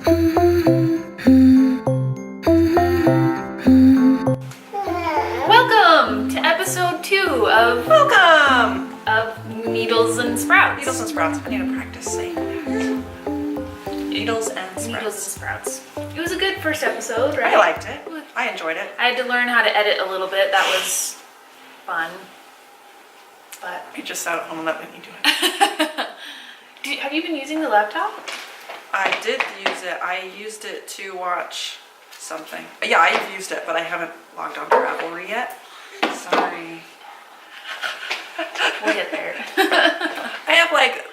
Welcome to episode 2 of Needles and Sprouts. Needles and Sprouts. I need to practice saying that. Needles and Sprouts. Needles and Sprouts. It was a good first episode, right? I liked it. I enjoyed it. I had to learn how to edit a little bit. That was fun. But I just sat at home and let Whitney do it. have you been using the laptop? I did use it. I used it to watch something. Yeah, I've used it, but I haven't logged on to Ravelry yet. Sorry. We'll get there. I have like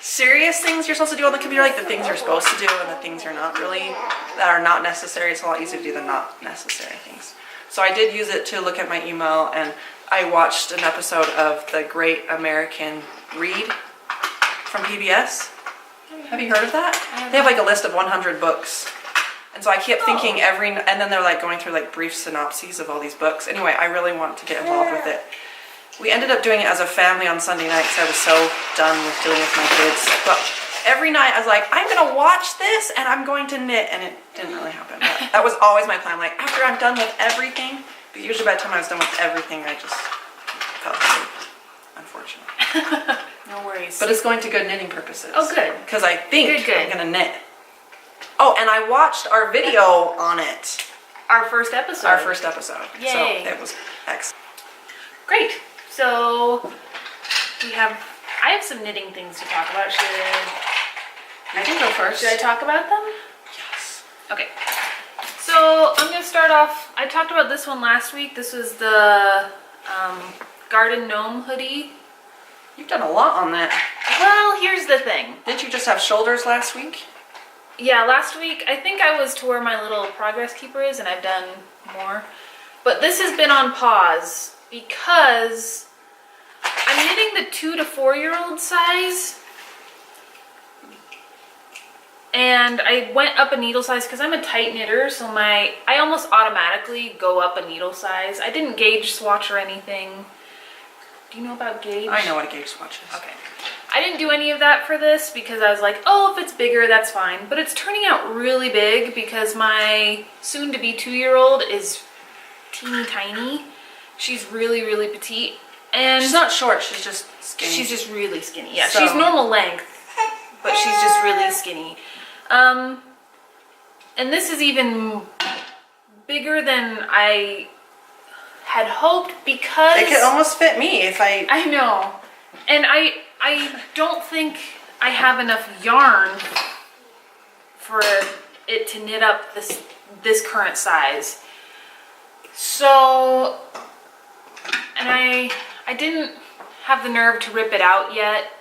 serious things you're supposed to do on the computer, like the things you're supposed to do and the things you're not really, that are not necessary. It's a lot easier to do the not necessary things. So I did use it to look at my email, and I watched an episode of The Great American Read from PBS. Have you heard of that? They have like a list of 100 books. And so I kept thinking and then they're like going through like brief synopses of all these books. Anyway, I really want to get involved with it. We ended up doing it as a family on Sunday night because I was so done with dealing with my kids. But every night I was like, I'm going to watch this and I'm going to knit. And it didn't really happen. But that was always my plan. Like after I'm done with everything, but usually by the time I was done with everything, I just fell asleep, unfortunately. No worries. But it's going to good knitting purposes. Oh, good. Because I think Good. I'm going to knit. Oh, and I watched our video on it. Our first episode. Yay. So it was excellent. Great. So I have some knitting things to talk about. I can go first. Should I talk about them? Yes. Okay. So I'm going to start off. I talked about this one last week. This was the Garden Gnome hoodie. You've done a lot on that. Well, here's the thing. Didn't you just have shoulders last week? Yeah, last week I think I was to where my little progress keeper is, and I've done more. But this has been on pause because I'm knitting the 2 to 4 year old size. And I went up a needle size because I'm a tight knitter, so I almost automatically go up a needle size. I didn't gauge swatch or anything. Do you know about gauge? I know what a gauge swatch is. Okay. I didn't do any of that for this because I was like, oh, if it's bigger, that's fine. But it's turning out really big because my soon-to-be 2-year-old is teeny tiny. She's really, really petite. And she's not short, she's just skinny. She's just really skinny. Yeah, so. She's normal length, but she's just really skinny. And this is even bigger than I had hoped because it could almost fit me if I know. And I don't think I have enough yarn for it to knit up this current size. So, and I didn't have the nerve to rip it out yet.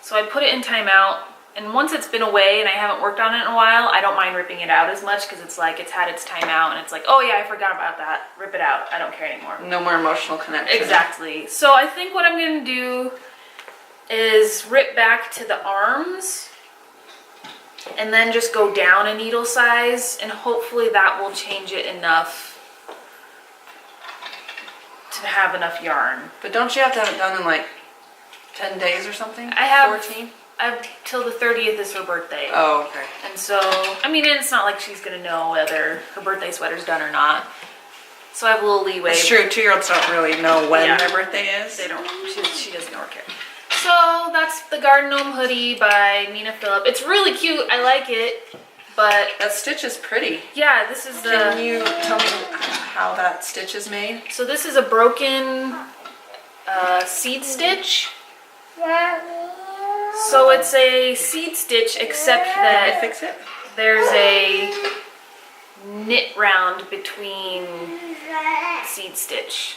So I put it in timeout. And once it's been away and I haven't worked on it in a while, I don't mind ripping it out as much because it's like it's had its time out and it's like, oh yeah, I forgot about that. Rip it out. I don't care anymore. No more emotional connection. Exactly. So I think what I'm going to do is rip back to the arms and then just go down a needle size, and hopefully that will change it enough to have enough yarn. But don't you have to have it done in like 10 days or something? I have 14? I have till the 30th is her birthday. Oh, okay. And so, I mean, it's not like she's going to know whether her birthday sweater's done or not. So I have a little leeway. It's true, 2-year-olds don't really know when their birthday is. They don't. She doesn't know or care. So that's the Garden Gnome hoodie by Nina Phillip. It's really cute. I like it, but that stitch is pretty. Yeah, this is the. Can you tell me how that stitch is made? So this is a broken seed stitch. So it's a seed stitch, except that fix it? There's a knit round between seed stitch.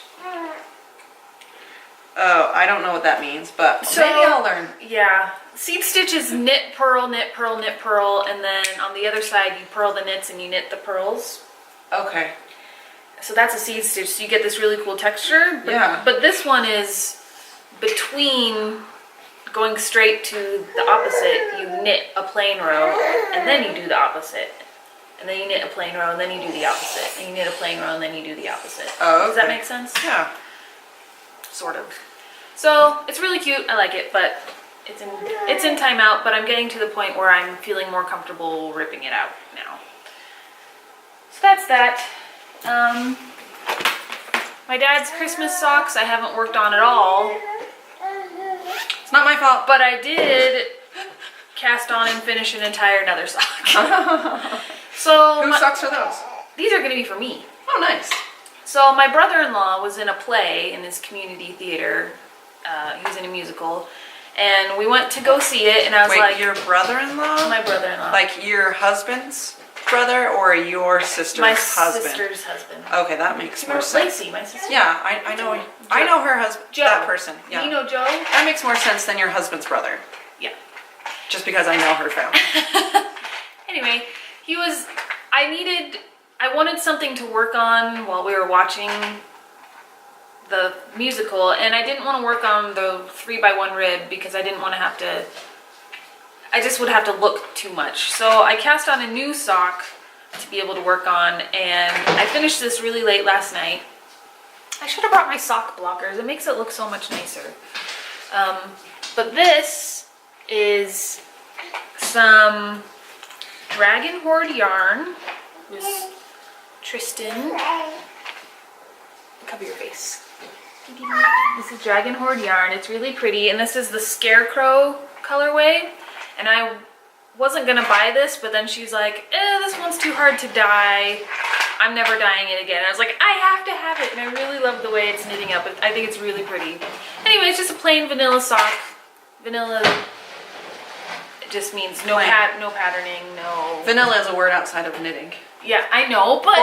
Oh, I don't know what that means, but so, maybe I'll learn. Yeah. Seed stitch is knit, purl, knit, purl, knit, purl, and then on the other side you purl the knits and you knit the pearls. Okay. So that's a seed stitch, so you get this really cool texture. Yeah. But this one is between going straight to the opposite. You knit a plain row, and then you do the opposite. And then you knit a plain row, and then you do the opposite. And you knit a plain row, and then you do the opposite. Oh, okay. Does that make sense? Yeah. Sort of. So, it's really cute. I like it, but it's in timeout, but I'm getting to the point where I'm feeling more comfortable ripping it out now. So that's that. My dad's Christmas socks I haven't worked on at all. It's not my fault. But I did cast on and finish an entire another sock. So whose socks are those? These are gonna be for me. Oh, nice. So my brother-in-law was in a play in his community theater. He was in a musical, and we went to go see it. And I was like, your brother-in-law? My brother-in-law. Like your husband's brother or your sister's husband? My sister's husband. Okay, that makes more sense. Lacey, my sister. Yeah, I know. I know her husband. Joe. That person. Yeah. You know Joe? That makes more sense than your husband's brother. Yeah. Just because I know her family. Anyway, I wanted something to work on while we were watching the musical, and I didn't want to work on the 3x1 rib because I didn't want to I just would have to look too much. So I cast on a new sock to be able to work on, and I finished this really late last night. I should have brought my sock blockers. It makes it look so much nicer. But this is some Dragon Horde yarn. This Tristan. Cover your face. This is Dragon Horde yarn. It's really pretty, and this is the Scarecrow colorway. And I wasn't gonna buy this, but then she's like, this one's too hard to dye. I'm never dyeing it again. I was like, I have to have it, and I really love the way it's knitting up. I think it's really pretty. Anyway, it's just a plain vanilla sock. Vanilla, it just means no patterning, no. Vanilla is a word outside of knitting. Yeah, I know, but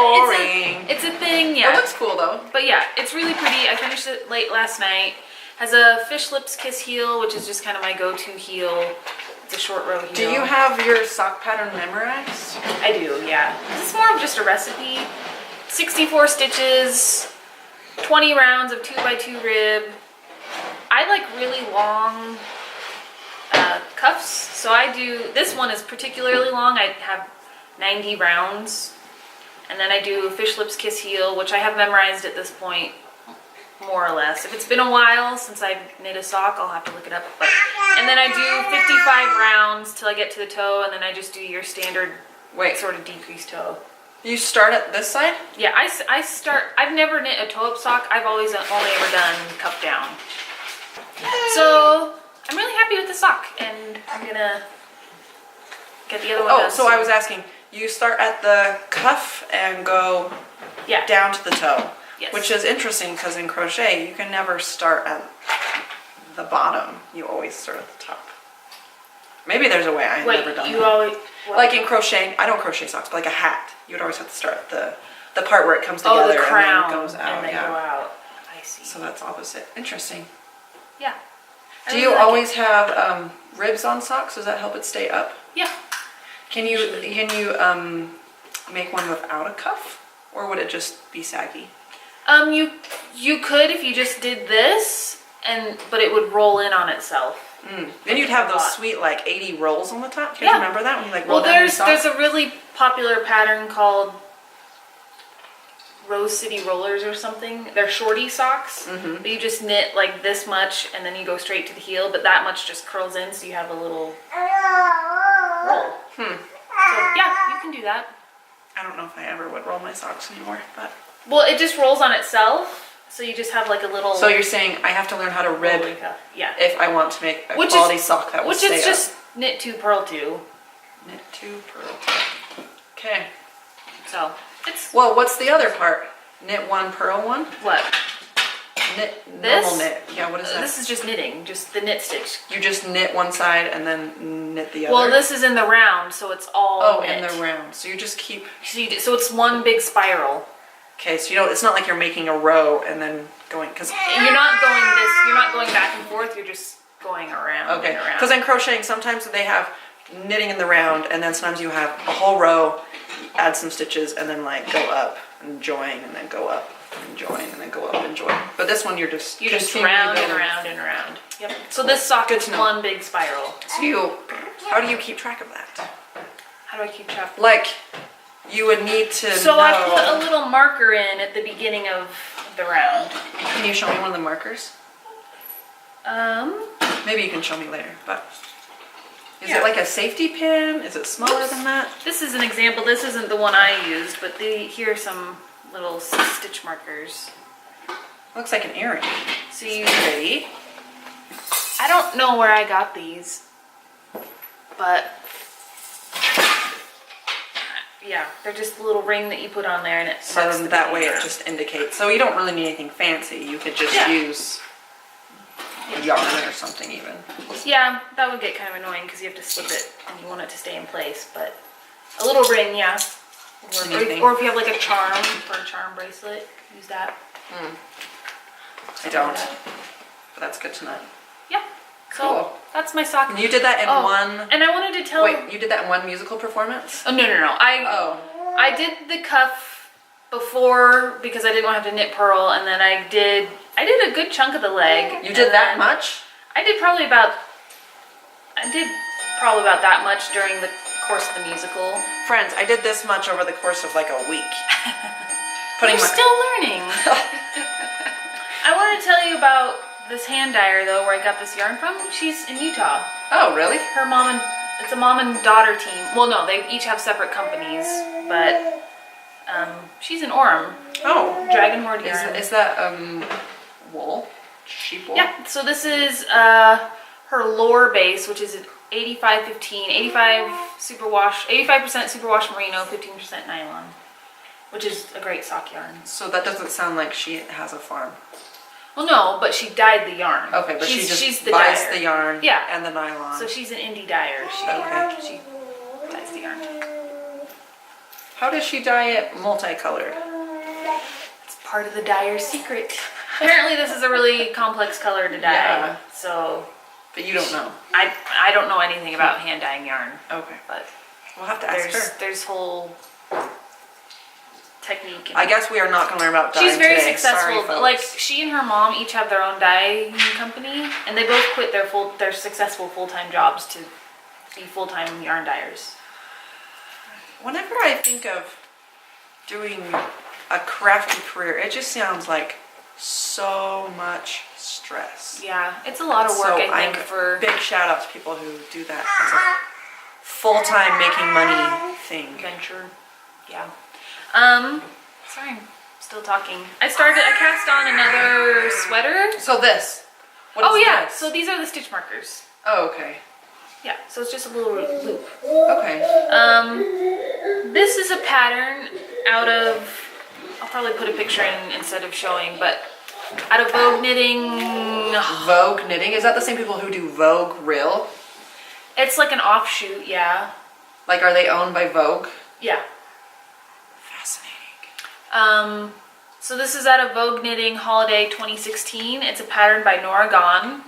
it's a thing, yeah. It looks cool though. But yeah, it's really pretty. I finished it late last night. Has a Fish Lips Kiss heel, which is just kind of my go-to heel. It's a short row heel. Do you have your sock pattern memorized? I do, yeah. This is more of just a recipe. 64 stitches, 20 rounds of 2x2 rib. I like really long cuffs, so I do, this one is particularly long. I have 90 rounds, and then I do Fish Lips Kiss heel, which I have memorized at this point, more or less. If it's been a while since I've knit a sock, I'll have to look it up. And then I do 55 rounds till I get to the toe, and then I just do your standard sort of decreased toe. You start at this side? Yeah, I've never knit a toe-up sock. I've only ever done cuff down. So I'm really happy with the sock, and I'm gonna get the other one done. So I was asking, you start at the cuff and go down to the toe. Yes. Which is interesting because in crochet, you can never start at the bottom. You always start at the top. Maybe there's a way. I've never done that. Like in crocheting, I don't crochet socks, but like a hat, you would always have to start at the part where it comes together the crown, and then goes out. And then go out. I see. So that's opposite. Interesting. Yeah. Do you always have ribs on socks? Does that help it stay up? Yeah. Can you make one without a cuff, or would it just be saggy? You could if you just did this, but it would roll in on itself. Then you'd have those sweet like 80 rolls on the top. Can you remember that when you like roll down your sock? There's a really popular pattern called Rose City Rollers or something. They're shorty socks, but you just knit like this much and then you go straight to the heel, but that much just curls in, so you have a little roll. So yeah, you can do that. I don't know if I ever would roll my socks anymore, but. Well, it just rolls on itself, so you just have like a little. So you're saying I have to learn how to rib if I want to make a quality sock that will stay up. Which is just knit 2, purl 2. Knit 2, purl 2. Okay. So it's. Well, what's the other part? Knit 1, purl 1? What? Knit, normal knit. Yeah, what is that? This is just knitting, just the knit stitch. You just knit one side and then knit the other? Well, this is in the round, so it's all knit. In the round. So you just keep. So it's one big spiral. Okay, so it's not like you're making a row and then going, because you're not going back and forth, you're just going around. Okay, because in crocheting, sometimes they have knitting in the round, and then sometimes you have a whole row, add some stitches, and then like go up and join, and then go up and join, and then go up and join. But this one, you're just round and around and around. Yep. So this sock is one big spiral. So how do you keep track of that? How do I keep track? Like, you would need to So I put a little marker in at the beginning of the round. Can you show me one of the markers? Maybe you can show me later, but is Yeah. it like a safety pin? Is it smaller than that? This is an example. This isn't the one I used, but here are some little stitch markers. Looks like an earring. So you, Pretty. I don't know where I got these, but yeah, they're just a little ring that you put on there and it So marks then the that way beginning. it just indicates. So you don't really need anything fancy. You could just Yeah. use yarn or something even. Yeah, that would get kind of annoying because you have to slip it and you want it to stay in place, but a little ring, yeah. Anything. Or if you have like a charm for a charm bracelet, use that. I don't, but that's good to know. Yeah. So Cool. that's my sock. And you did that in one. And I wanted to tell. Wait, you did that in one musical performance? Oh no. I did the cuff before because I didn't want to have to knit purl, and then I did a good chunk of the leg. You did that much? I did probably about that much during the course of the musical. Friends, I did this much over the course of like a week. You're still learning. I want to tell you about this hand dyer though, where I got this yarn from. She's in Utah. Oh, really? It's a mom and daughter team. Well, no, they each have separate companies, but she's in Orem. Oh. Dragon Horde yarn. Is that wool? Sheep wool? Yeah, so this is her lore base, which is 85-15, 85% superwash merino, 15% nylon, which is a great sock yarn. So that doesn't sound like she has a farm. Well, no, but she dyed the yarn. Okay, but she's she just the buys dyer. the yarn Yeah. and the nylon. So she's an indie dyer. She dyes the yarn. How does she dye it multicolored? It's part of the dyer's secret. Apparently this is a really complex color to dye. Yeah. So But you don't know. I don't know anything about hand dyeing yarn, Okay. but We'll have to ask her. there's whole technique. I guess we are not going to learn about dyeing She's very today. successful. Sorry, folks. Like she and her mom each have their own dyeing company, and they both quit their successful full-time jobs to be full-time yarn dyers. Whenever I think of doing a crafty career, it just sounds like so much stress. Yeah, it's a lot of work. I think for big shout out to people who do that as a full-time making money thing. venture. Yeah. Sorry, I'm still talking. I cast on another sweater. So this. What Oh is yeah, this? so these are the stitch markers. Oh, okay. Yeah, so it's just a little loop. Okay. This is a pattern out of, I'll probably put a picture in instead of showing, but out of Vogue Knitting. Vogue Knitting? Is that the same people who do Vogue Rill? It's like an offshoot, yeah. Like, are they owned by Vogue? Yeah. Fascinating. So this is out of Vogue Knitting Holiday 2016. It's a pattern by Nora Gahn.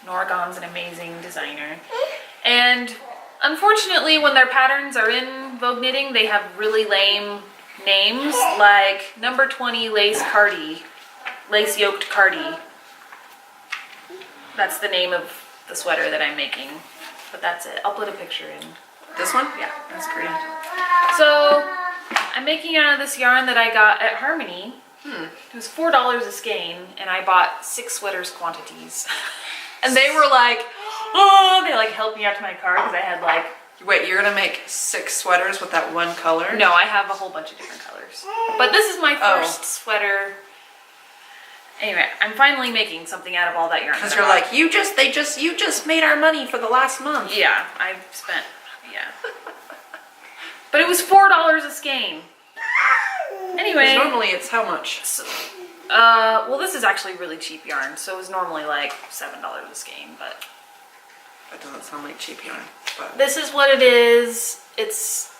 Nora Gahn's an amazing designer. And unfortunately, when their patterns are in Vogue Knitting, they have really lame names, like number 20 lace yoked cardie. That's the name of the sweater that I'm making, but that's it. I'll put a picture in. This one? Yeah. That's great. So I'm making out of this yarn that I got at Harmony. It was $4 a skein, and I bought 6 sweaters quantities. And they were like, oh, they like helped me out to my car because I had like. Wait, you're gonna make 6 sweaters with that one color? No, I have a whole bunch of different colors. But this is my first sweater. Anyway, I'm finally making something out of all that yarn. Because you're like, you just made our money for the last month. Yeah, I spent, yeah. But it was $4 a skein. Anyway. Normally it's how much? So, well, this is actually really cheap yarn, so it was normally like $7 a skein, but. That doesn't sound like cheap yarn. But This is what it is. It's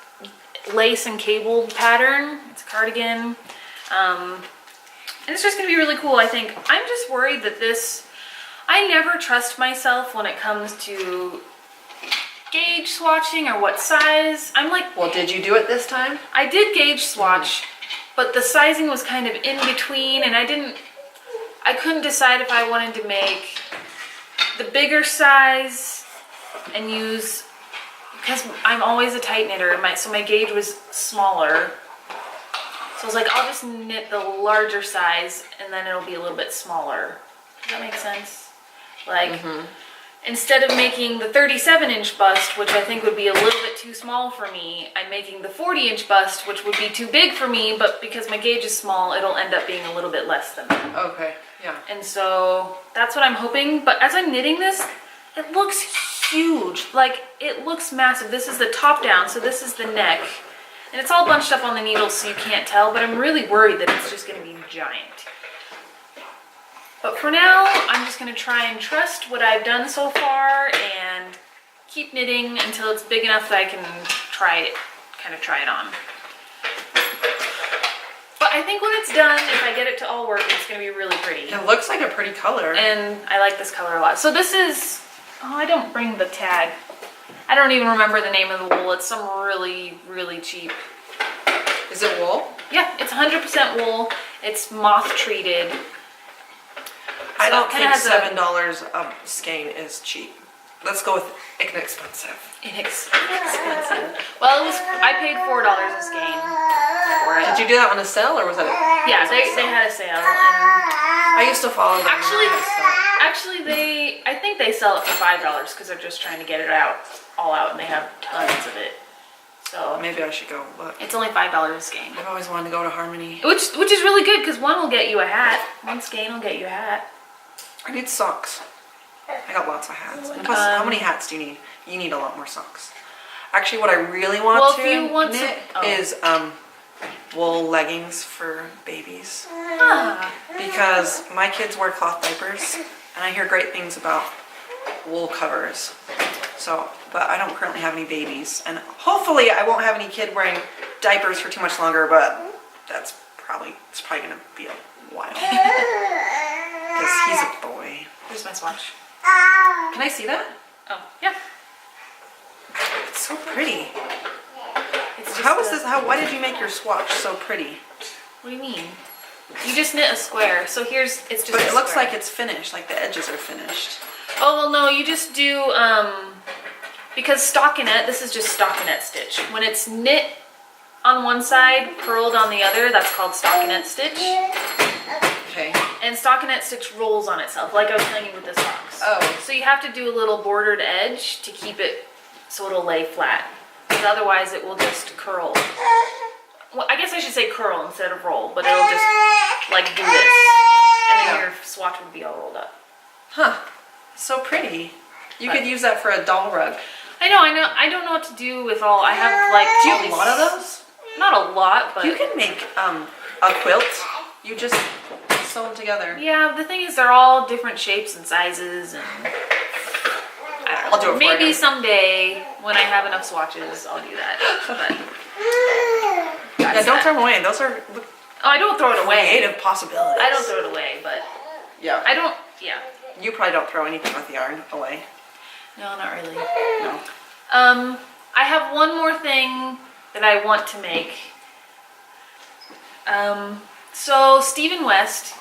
lace and cabled pattern. It's a cardigan. And it's just gonna be really cool, I think. I'm just worried that I never trust myself when it comes to gauge swatching or what size. I'm like, well, did you do it this time? I did gauge swatch, but the sizing was kind of in between, and I couldn't decide if I wanted to make the bigger size and use, because I'm always a tight knitter, so my gauge was smaller. So I was like, I'll just knit the larger size and then it'll be a little bit smaller. Does that make sense? Like, instead of making the 37-inch bust, which I think would be a little bit too small for me, I'm making the 40-inch bust, which would be too big for me, but because my gauge is small, it'll end up being a little bit less than that. Okay, yeah. And so that's what I'm hoping. But as I'm knitting this, it looks huge. Like, it looks massive. This is the top down, so this is the neck. And it's all bunched up on the needles, so you can't tell, but I'm really worried that it's just gonna be giant. But for now, I'm just gonna try and trust what I've done so far and keep knitting until it's big enough that I can try it on. But I think when it's done, if I get it to all work, it's gonna be really pretty. It looks like a pretty color. And I like this color a lot. So this is, oh, I don't bring the tag. I don't even remember the name of the wool. It's some really, really cheap. Is it wool? Yeah, it's 100% wool. It's moth treated. I don't So it kinda think has $7 a skein is cheap. Let's go with inexpensive. Inexpensive. Well, it was. I paid $4 a skein for it. Did you do that on a sale or was that? Yeah, they had a sale. And I used to follow them. actually, I think they sell it for $5 because they're just trying to get it all out, and they have tons of it. So Maybe I should go look. it's only $5 a skein, I've always wanted to go to Harmony. which is really good because one will get you a hat. One skein will get you a hat. I need socks. I got lots of hats. And plus, how many hats do you need? You need a lot more socks. Actually, what I really want Well, to if you want knit some- is wool leggings for babies. Ah, Because my kids wear cloth diapers, and I hear great things about wool covers. So, but I don't currently have any babies, and hopefully I won't have any kid wearing diapers for too much longer, but it's probably gonna be a while. Because he's a boy. here's my swatch. Can I see that? Oh, yeah. It's so pretty. It's just How is a- this? Why did you make your swatch so pretty? What do you mean? You just knit a square. So it's just But a it looks square. like it's finished, like the edges are finished. Oh, well, no, you just do, because stockinette, this is just stockinette stitch. When it's knit on one side, purled on the other, that's called stockinette stitch. Okay. And stockinette stitch rolls on itself, like I was telling you with the socks. Oh. So you have to do a little bordered edge to keep it so it'll lay flat. Because otherwise it will just curl. Well, I guess I should say curl instead of roll, but it'll just like do this. And then Yeah. your swatch would be all rolled up. Huh. So pretty. You But- could use that for a doll rug. I know. I don't know what to do with all. I have like. Do you all have a these- lot of those? Not a lot, but You can make a quilt. You just sew them together. yeah. The thing is, they're all different shapes and sizes, and I don't know. I'll do it for Maybe you. someday when I have enough swatches, I'll do that. But Yeah, that's don't that. throw them away. Those are Oh, I don't throw it away. creative possibilities. I don't throw it away, but Yeah. I don't. Yeah. You probably don't throw anything with yarn away. No, not really. No. I have one more thing that I want to make. So Stephen West,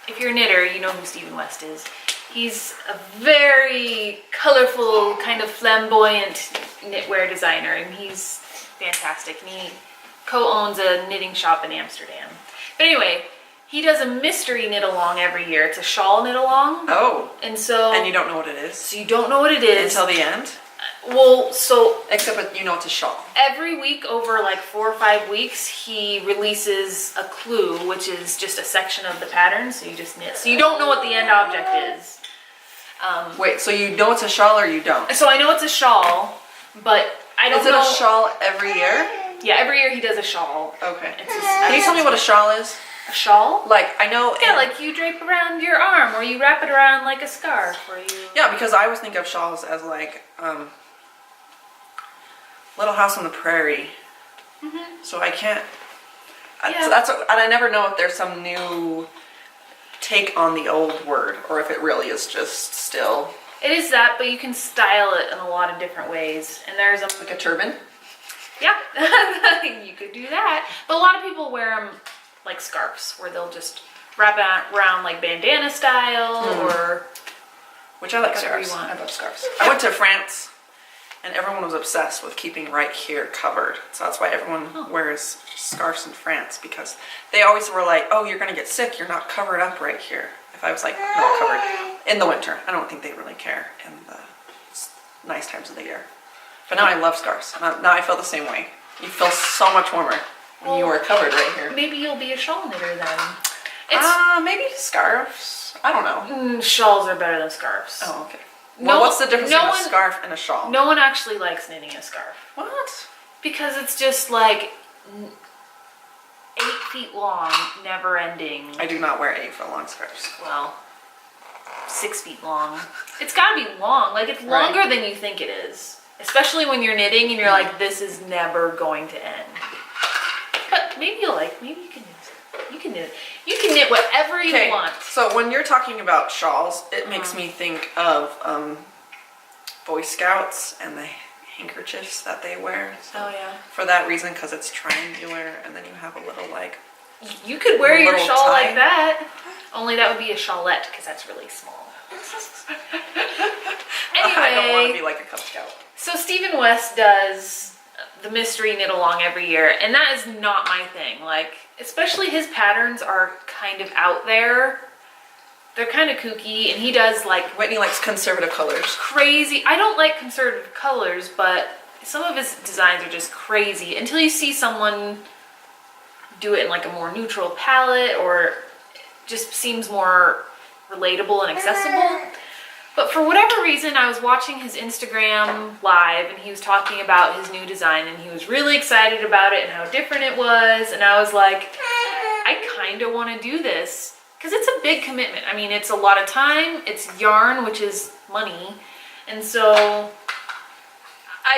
if you're a knitter, you know who Stephen West is. He's a very colorful, kind of flamboyant knitwear designer, and he's fantastic. And he co-owns a knitting shop in Amsterdam. But anyway, he does a mystery knit along every year. It's a shawl knit along, Oh. and so And you don't know what it is so you don't know what it is until the end? Well, so Except that you know it's a shawl. every week over like 4 or 5 weeks, he releases a clue, which is just a section of the pattern. So you just knit. So you don't know what the end object is. Wait, so you know it's a shawl or you don't? So I know it's a shawl, but I don't Is it know. a shawl every year? Yeah, every year he does a shawl. Okay. It's his, Can you tell me what a shawl is? a shawl? Like, I know... Yeah, like you drape around your arm, or you wrap it around like a scarf, or you. Yeah, because I always think of shawls as like, Little House on the Prairie. So I can't... Yeah. So and I never know if there's some new take on the old word, or if it really is just still... It is that, but you can style it in a lot of different ways. And there's Like a turban? Yeah, you could do that. But a lot of people wear them like scarves, where they'll just wrap it around like bandana style, or Which I like Whatever you scarves. want. I love scarves. I went to France, and everyone was obsessed with keeping right here covered. So that's why everyone wears scarves in France, because they always were like, oh, you're going to get sick. You're not covered up right here. If I was like not covered. in the winter. I don't think they really care in the nice times of the year. But now I love scarves. Now I feel the same way. You feel so much warmer when you are covered right here. Maybe you'll be a shawl knitter then. Maybe scarves. I don't know. Shawls are better than scarves. Oh, okay. Well, what's the difference between a scarf and a shawl? No one actually likes knitting a scarf. What? Because it's just like 8 feet long, never ending. I do not wear 8 foot long scarves. Well, 6 feet long. It's gotta be long. Like, it's longer than you think it is. Especially when you're knitting and you're like, this is never going to end. But maybe maybe you can knit it. You can knit it. You can knit whatever you want. So when you're talking about shawls, it makes me think of Boy Scouts and the handkerchiefs that they wear. So oh yeah. For that reason, because it's triangular, and then you have a little like. You could wear your shawl tie. like that. Only that would be a shawlette because that's really small. Anyway, I don't want to be like a Cub Scout. So Stephen West does the mystery knit along every year, and that is not my thing. Like, especially his patterns are kind of out there. They're kind of kooky, and he does like Whitney likes conservative colors. crazy. I don't like conservative colors, but some of his designs are just crazy until you see someone do it in like a more neutral palette, or just seems more relatable and accessible. But for whatever reason, I was watching his Instagram live and he was talking about his new design and he was really excited about it and how different it was. And I was like, I kind of want to do this because it's a big commitment. I mean, it's a lot of time, it's yarn, which is money. And so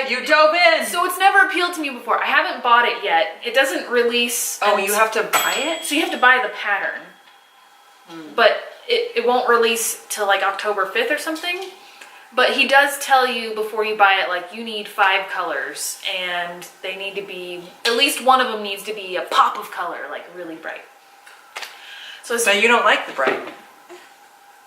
You dove in. So it's never appealed to me before. I haven't bought it yet. It doesn't release. Oh, you have to buy it? So you have to buy the pattern. But it won't release till like October 5th or something. But he does tell you before you buy it, like, you need 5 colors and they need to be, at least one of them needs to be a pop of color, like really bright. So you don't like the bright.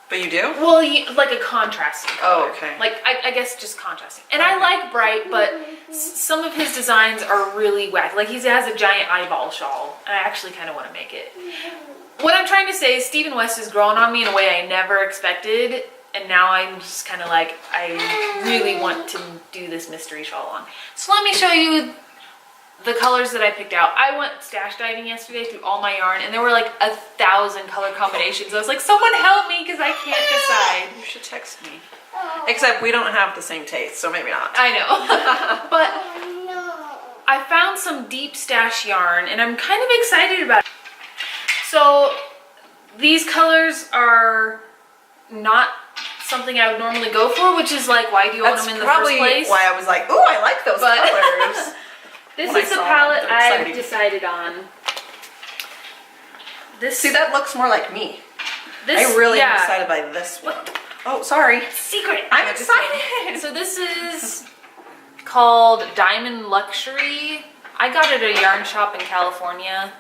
But you do? Well, like a contrasting color. Oh, okay. Like, I guess just contrasting. And I like bright, but some of his designs are really wacky. Like, he has a giant eyeball shawl, and I actually kind of want to make it. What I'm trying to say is Stephen West is growing on me in a way I never expected, and now I'm just kind of like, I really want to do this mystery shawl on. So let me show you the colors that I picked out. I went stash diving yesterday through all my yarn, and there were like 1,000 color combinations. I was like, someone help me, because I can't decide. You should text me. Except we don't have the same taste, so maybe not. I know. But I found some deep stash yarn, and I'm kind of excited about it. So these colors are not something I would normally go for, which is like, why do you own them in the first place? Why I was like, ooh, I like those colors. This is the palette I've decided on. See, that looks more like me. I really am excited by this one. Oh, sorry. Secret. I'm excited. So this is called Diamond Luxury. I got it at a yarn shop in California.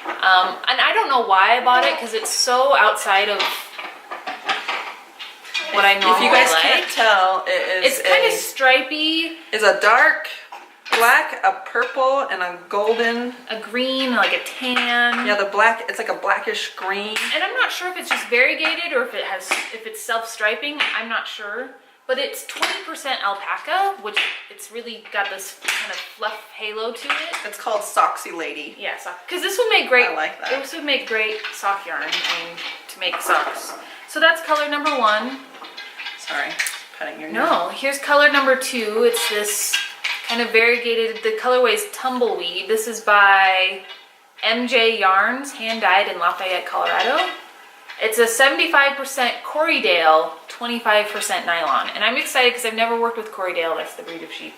And I don't know why I bought it, because it's so outside of what I normally like. If you guys can't tell, it's kind of stripy. It's a dark black, a purple, and a golden. A green, like a tan. Yeah, the black, it's like a blackish green. And I'm not sure if it's just variegated or if it's self-striping. I'm not sure. But it's 20% alpaca, which it's really got this kind of fluff halo to it. It's called Socksy Lady. Yeah, sock. Because this would make great. I like that. This would make great sock yarn to make socks. So that's color number 1. Sorry, petting your No, here's color number 2. It's this kind of variegated. The colorway is Tumbleweed. This is by MJ Yarns, hand dyed in Lafayette, Colorado. It's a 75% Corriedale, 25% nylon, and I'm excited because I've never worked with Corriedale. That's the breed of sheep.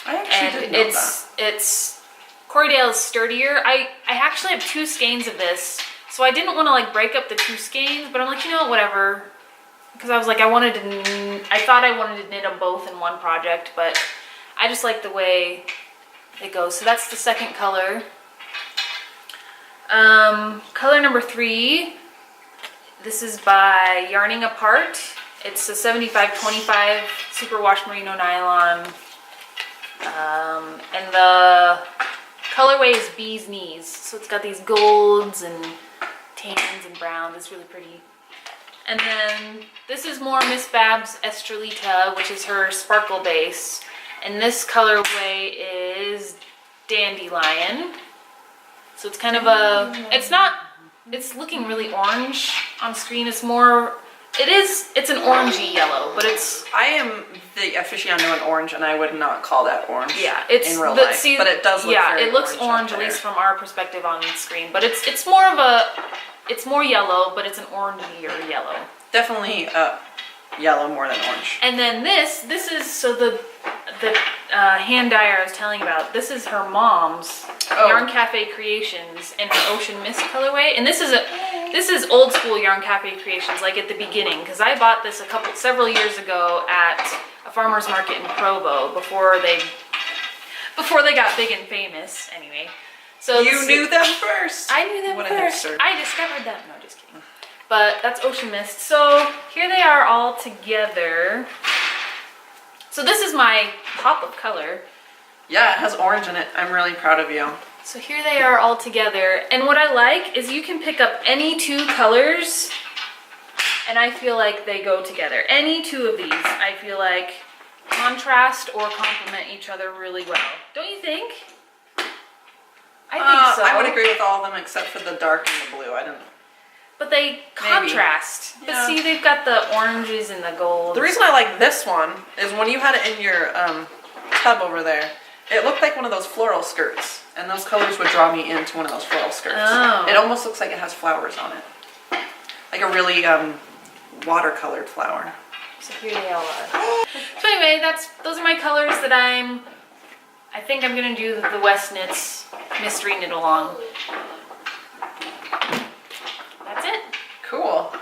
I actually didn't know that. It's Corriedale is sturdier. I actually have 2 skeins of this, so I didn't want to like break up the 2 skeins, but I'm like, you know, whatever, because I was like, I thought I wanted to knit them both in one project, but I just like the way it goes. So that's the second color. Color number 3. This is by Yarning Apart. It's a 75-25 superwash merino nylon. And the colorway is Bee's Knees. So it's got these golds and tans and browns. It's really pretty. And then this is more Miss Babs Estrelita, which is her sparkle base. And this colorway is Dandelion. So it's kind of a, it's looking really orange on screen. It's an orangey yellow, but I am the aficionado in orange, and I would not call that orange. Yeah, it's in real life, but it does look very it looks orange at least from our perspective on the screen. But it's more yellow, but it's an orangier yellow. Definitely yellow more than orange. And then this is so the hand dyer I was telling you about. This is her mom's Yarn Cafe Creations in her Ocean Mist colorway, and this is old school Yarn Cafe Creations, like at the beginning, because I bought this several years ago at a farmer's market in Provo before they got big and famous. Anyway, so you knew them first. I knew them what first. A hipster. I discovered them. No, just kidding. But that's Ocean Mist. So here they are all together. So this is my pop of color. Yeah, it has orange in it. I'm really proud of you. So here they are all together. And what I like is you can pick up any two colors and I feel like they go together. Any two of these, I feel like contrast or complement each other really well. Don't you think? I think so. I would agree with all of them except for the dark and the blue. I don't know. But they contrast. Yeah. But see, they've got the oranges and the gold. The reason I like this one is when you had it in your tub over there, it looked like one of those floral skirts. And those colors would draw me into one of those floral skirts. Oh. It almost looks like it has flowers on it. Like a really watercolored flower. So here they all are. So anyway, those are my colors that I think I'm gonna do the West Knits mystery knit along. That's it. Cool.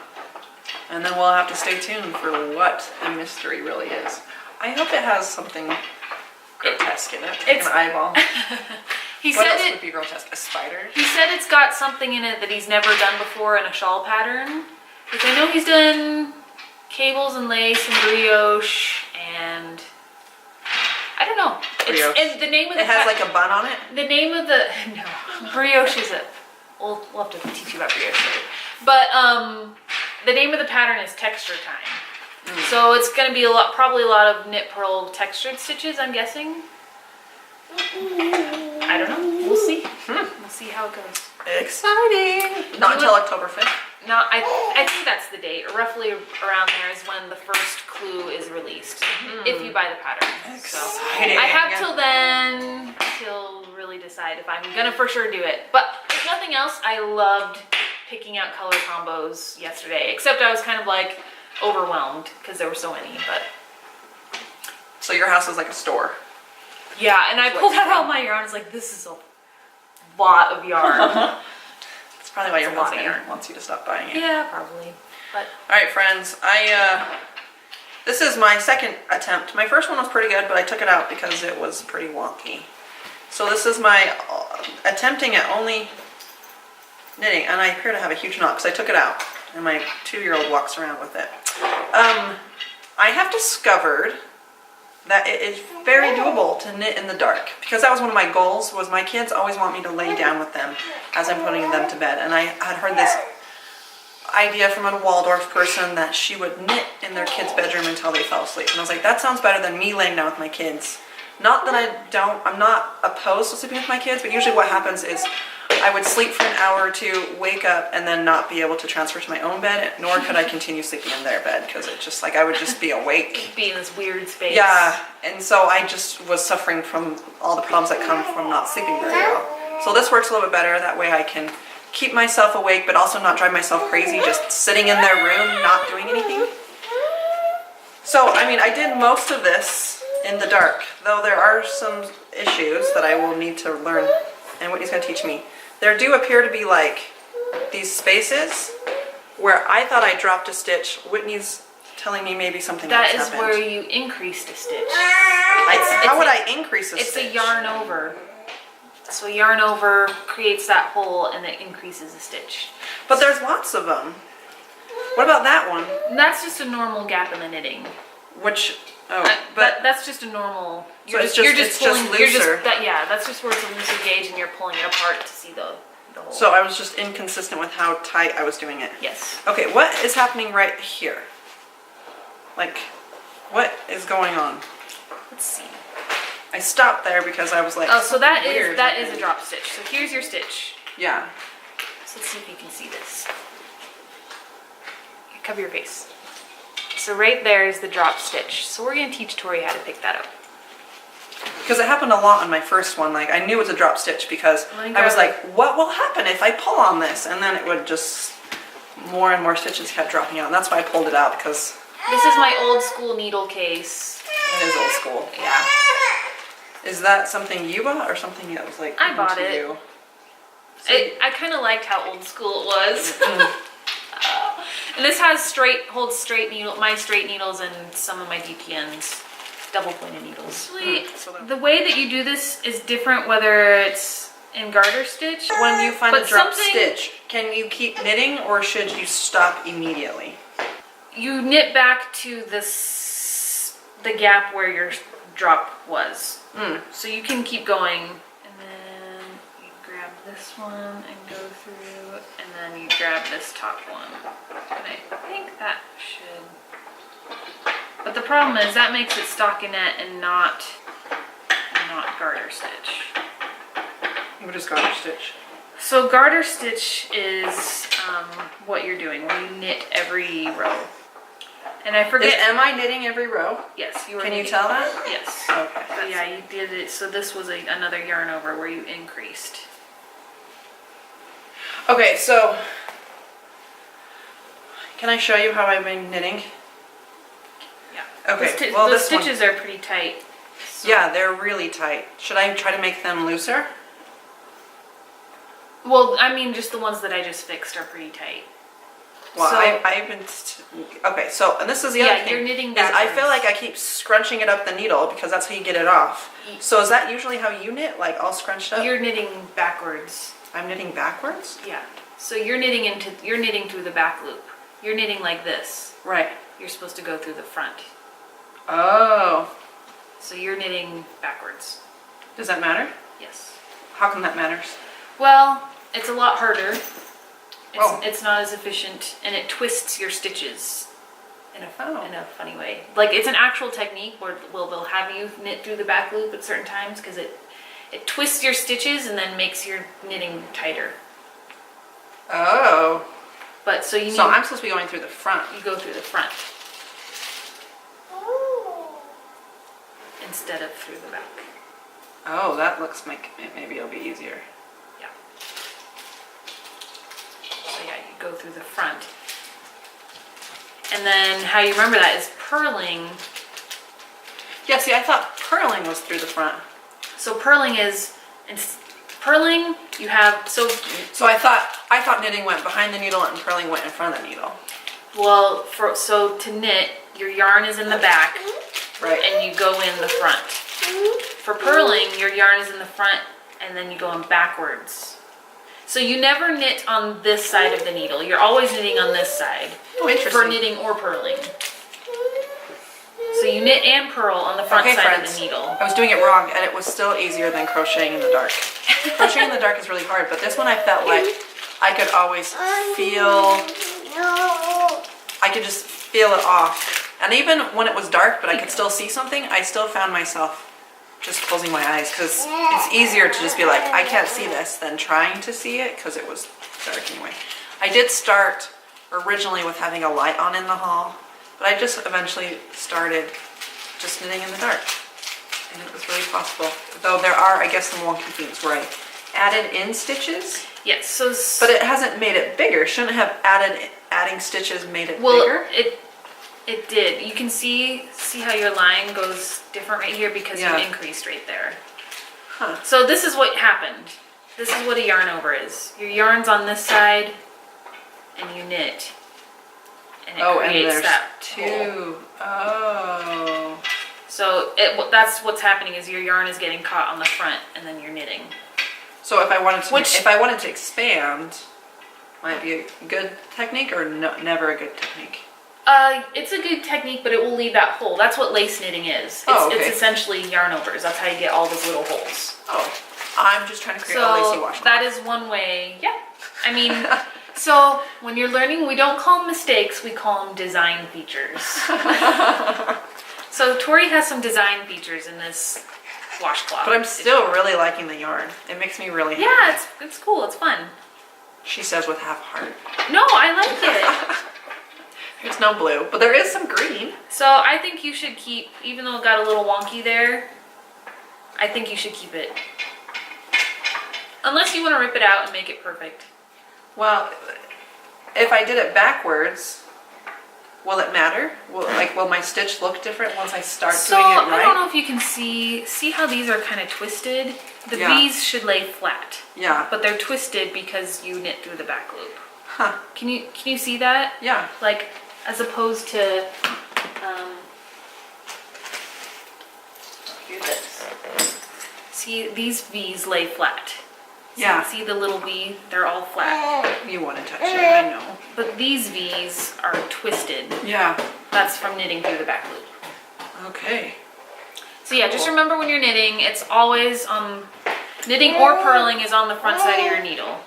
And then we'll have to stay tuned for what the mystery really is. I hope it has something grotesque in it. Like an eyeball. What else would be grotesque? A spider? He said it's got something in it that he's never done before in a shawl pattern. Because I know he's done cables and lace and brioche and I don't know. Brioche. And the name of it has like a bun on it? The name of the brioche is we'll have to teach you about brioche later. But the name of the pattern is Texture Time. So it's going to be probably a lot of knit purl textured stitches, I'm guessing. I don't know. We'll see. We'll see how it goes. Exciting! Not until October 5th. No, I think that's the date. Roughly around there is when the first clue is released, if you buy the pattern. Exciting. So I have till then to really decide if I'm gonna for sure do it. But if nothing else, I loved picking out color combos yesterday. Except I was kind of like overwhelmed because there were so many. But so your house is like a store. Yeah, and I pulled out all my yarn. I was like, this is a lot of yarn. That's probably why your husband wants you to stop buying it. Yeah, probably. But all right, friends. This is my second attempt. My first one was pretty good, but I took it out because it was pretty wonky. So this is my attempting at only knitting, and I appear to have a huge knot because I took it out, and my 2-year-old walks around with it. I have discovered that it is very doable to knit in the dark, because that was one of my goals. Was my kids always want me to lay down with them as I'm putting them to bed, and I had heard this idea from a Waldorf person that she would knit in their kids' bedroom until they fell asleep, and I was like, that sounds better than me laying down with my kids. Not that I'm not opposed to sleeping with my kids, but usually what happens is I would sleep for an hour or two, wake up, and then not be able to transfer to my own bed, nor could I continue sleeping in their bed, because it just, like, I would just be awake. Be in this weird space. Yeah, and so I just was suffering from all the problems that come from not sleeping very well. So this works a little bit better. That way I can keep myself awake, but also not drive myself crazy, just sitting in their room, not doing anything. So, I mean, I did most of this in the dark, though there are some issues that I will need to learn, and Whitney's going to teach me. There do appear to be like these spaces where I thought I dropped a stitch. Whitney's telling me maybe something else happened. That is where you increased a stitch. How would I increase a stitch? It's a yarn over. So yarn over creates that hole and it increases a stitch. But there's lots of them. What about that one? And that's just a normal gap in the knitting. Which, but that's just a normal. So it's just looser. Yeah, that's just where it's a looser gauge and you're pulling it apart to see the the hole. So I was just inconsistent with how tight I was doing it. Yes. Okay, what is happening right here? Like, what is going on? Let's see. I stopped there because I was like, Oh, so that weird is a happening. drop stitch. So here's your stitch. Yeah. So let's see if you can see this. Here, cover your face. So right there is the drop stitch. So we're going to teach Tori how to pick that up. Because it happened a lot on my first one. Like, I knew it was a drop stitch because I was like, what will happen if I pull on this? And then it would just, more and more stitches kept dropping out. And that's why I pulled it out, because This is my old school needle case. it is old school. Yeah. Is that something you bought or something that was like I bought into it. you? So I kind of liked how old school it was. And this has holds straight needle, my straight needles and some of my DPNs, double pointed needles. So The way that you do this is different whether it's in garter stitch. when you find a But drop something- stitch, can you keep knitting or should you stop immediately? You knit back to the gap where your drop was. So you can keep going, and then you grab this one and go through, and then you grab this top one. And I think that should. But the problem is that makes it stockinette and not garter stitch. What is garter stitch? So garter stitch is what you're doing, where you knit every row. And I forget. Am I knitting every row? Yes, you were. Can you knitting. tell that? Yes. Okay. But yeah, you did it. So this was another yarn over where you increased. Okay, so can I show you how I've been knitting? Yeah. Okay, Well, the this one- stitches are pretty tight. So. Yeah, they're really tight. Should I try to make them looser? Well, I mean, just the ones that I just fixed are pretty tight. Well, So- I've been. Okay, so and this is the other thing. you're knitting is I feel backwards. like I keep scrunching it up the needle because that's how you get it off. So is that usually how you knit, like all scrunched up? You're knitting backwards. I'm knitting backwards. Yeah. So you're knitting through the back loop. You're knitting like this. Right. You're supposed to go through the front. Oh. So you're knitting backwards. Does that matter? Yes. How come that matters? Well, it's a lot harder. Oh. It's not as efficient, and it twists your stitches in Oh. a funny way. Like, it's an actual technique where they'll have you knit through the back loop at certain times because it twists your stitches and then makes your knitting tighter. Oh. But so you need, So I'm supposed to be going through the front. you go through the front instead of through the back. Oh, that looks like maybe it'll be easier. Yeah. So yeah, you go through the front. And then how you remember that is purling. Yeah, see, I thought purling was through the front. So purling is, purling you have, so, So I thought knitting went behind the needle and purling went in front of the needle. well, so to knit, your yarn is in the back Right. and you go in the front. For purling, your yarn is in the front and then you go in backwards. So you never knit on this side of the needle. You're always knitting on this side. Oh, interesting. For knitting or purling. So you knit and purl on the front Okay, side friends. of the needle. I was doing it wrong, and it was still easier than crocheting in the dark. Crocheting in the dark is really hard, but this one I felt like I could always feel, I could just feel it off. And even when it was dark, but I could still see something, I still found myself just closing my eyes, because it's easier to just be like, I can't see this, than trying to see it, because it was dark anyway. I did start originally with having a light on in the hall, but I just eventually started just knitting in the dark. And it was really possible. Though there are, I guess, some wonky things where I added in stitches, Yes, so, but it hasn't made it bigger. Shouldn't have adding stitches made it well, bigger? it did. You can see how your line goes different right here because Yeah. you increased right there. Huh. So this is what happened. This is what a yarn over is. Your yarn's on this side and you knit. And it Oh, and creates there's that hole. two. Oh. So that's what's happening is your yarn is getting caught on the front and then you're knitting. So if I wanted to, Which- if I wanted to expand, might be a good technique or never a good technique. It's a good technique, but it will leave that hole. That's what lace knitting is. Oh, okay. It's essentially yarn overs. That's how you get all those little holes. Oh, I I'm just trying to create a lacy So washcloth. that is one way. Yeah. I mean, so when you're learning, we don't call them mistakes, we call them design features. So Tori has some design features in this washcloth. But I'm still really liking the yarn. It makes me really happy. Yeah, it's cool. It's fun. She says with half heart. No, I like it. There's no blue, but there is some green. So I think you should keep, even though it got a little wonky there, I think you should keep it. Unless you want to rip it out and make it perfect. Well, if I did it backwards, will it matter? Will my stitch look different once I start doing it right? I don't know if you can see how these are kind of twisted. The V's should lay flat. Yeah. But they're twisted because you knit through the back loop. Huh. Can you see that? Yeah. Like, as opposed to, do this. See, these V's lay flat. Yeah. See the little V? They're all flat. You want to touch it, I know. But these V's are twisted. Yeah. That's from knitting through the back loop. Okay. So yeah, just remember when you're knitting, it's always knitting or purling is on the front side of your needle.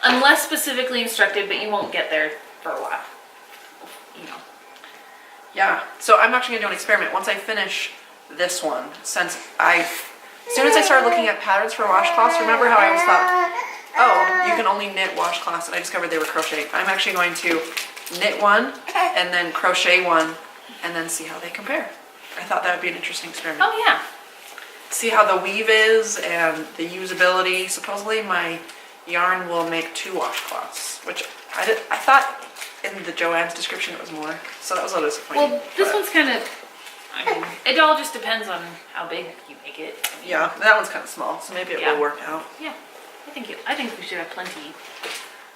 Unless specifically instructed, but you won't get there for a while. You know. Yeah. So I'm actually gonna do an experiment. Once I finish this one, as soon as I started looking at patterns for washcloths, remember how I always thought, oh, you can only knit washcloths, and I discovered they were crochet. I'm actually going to knit one and then crochet one and then see how they compare. I thought that would be an interesting experiment. Oh yeah. See how the weave is and the usability. Supposedly my yarn will make 2 washcloths, which I thought in the Joann's description it was more, so that was a little disappointing. Well, this one's kind of, I mean, it all just depends on how big you make it. I mean, yeah, that one's kind of small, so maybe it will work out. Yeah, I think we should have plenty.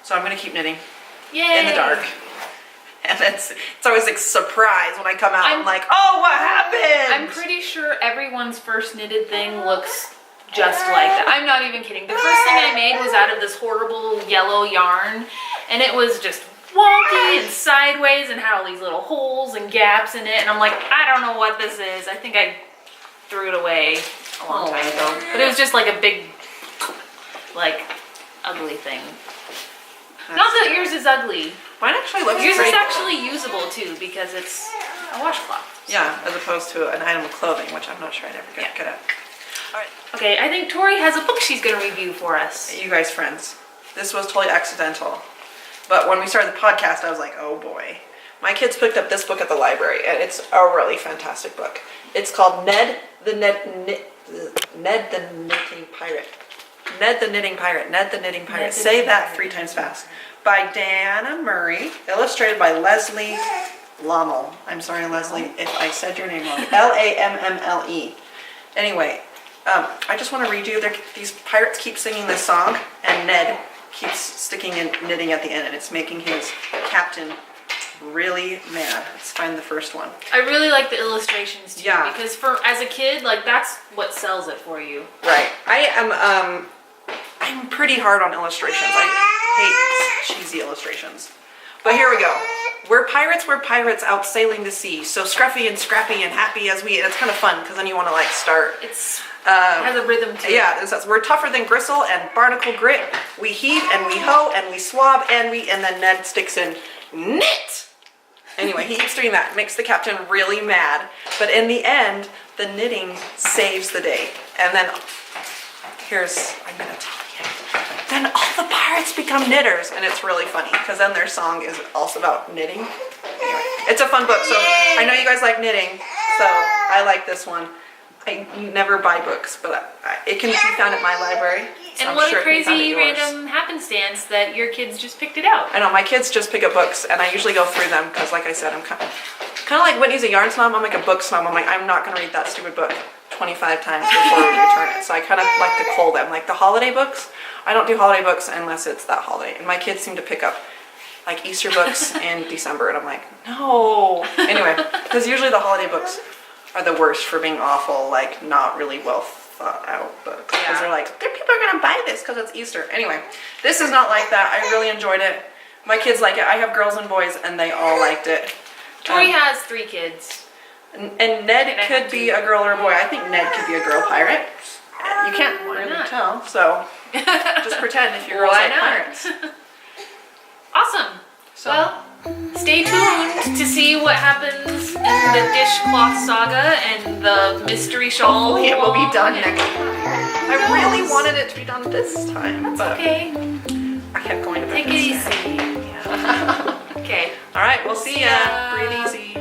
So I'm gonna keep knitting Yay! in the dark. And it's always like surprise when I come out. I'm like, oh, what happened? I'm pretty sure everyone's first knitted thing looks just like that. I'm not even kidding. The first thing I made was out of this horrible yellow yarn, and it was just wonky and sideways and had all these little holes and gaps in it. And I'm like, I don't know what this is. I think I threw it away a long time ago. But it was just like a big, like, ugly thing. Not that yours is ugly. Mine actually looks Yours great. is actually usable too because it's a washcloth. Yeah, as opposed to an item of clothing, which I'm not sure I'd ever get good at. All right. Okay, I think Tori has a book she's going to review for us. You guys friends, this was totally accidental. But when we started the podcast, I was like, oh boy. My kids picked up this book at the library, and it's a really fantastic book. It's called Ned the Knitting Pirate. Ned the Knitting Pirate. Ned the Knitting Pirate. Say that 3 times fast. By Diana Murray, illustrated by Leslie Lammle. I'm sorry, Leslie, if I said your name wrong. Lammle. Anyway, I just want to read you. These pirates keep singing this song, and Ned keeps sticking in knitting at the end, and it's making his captain really mad. Let's find the first one. I really like the illustrations too, Yeah. because as a kid, like that's what sells it for you. Right. I'm pretty hard on illustrations. I hate cheesy illustrations. But here we go. We're pirates out sailing the sea. So scruffy and scrappy and happy as we, and it's kind of fun because then you want to like start. It has a rhythm to it. Yeah, it says, we're tougher than gristle and barnacle grit. We heave and we hoe and we swab and then Ned sticks in knit. Anyway, he keeps doing that. Makes the captain really mad. But in the end, the knitting saves the day. And then I'm going to tell you. Then all the pirates become knitters. And it's really funny because then their song is also about knitting. Anyway, it's a fun book. So I know you guys like knitting. So I like this one. I never buy books, but it can be found at my librberry. So And I'm what sure a it can be found at crazy yours. random happenstance that your kids just picked it out. I know, my kids just pick up books, and I usually go through them, because like I said, I'm kind of like Whitney's a yarn snob, I'm like a book snob. I'm like, I'm not going to read that stupid book 25 times before we return it. So I kind of like to cull them. Like the holiday books, I don't do holiday books unless it's that holiday. And my kids seem to pick up like Easter books in December, and I'm like, no. Anyway, because usually the holiday books are the worst for being awful, like not really well thought out books. Because they're like, people are gonna buy this because it's Easter. Anyway, this is not like that. I really enjoyed it. My kids like it. I have girls and boys, and they all liked it. Tori has 3 kids. And Ned could be a girl or a boy. I think Ned could be a girl pirate. You can't Why really not? tell. So just pretend if your girls Why like not? pirates. Awesome. So Well, stay tuned to see what happens in the dishcloth saga and the mystery shawl. hopefully it will be done and- next time. I really wanted it to be done this time, but Okay. I kept going to bed Take it instead. easy. Yeah. Okay. All right, we'll see ya. ya. Breathe easy.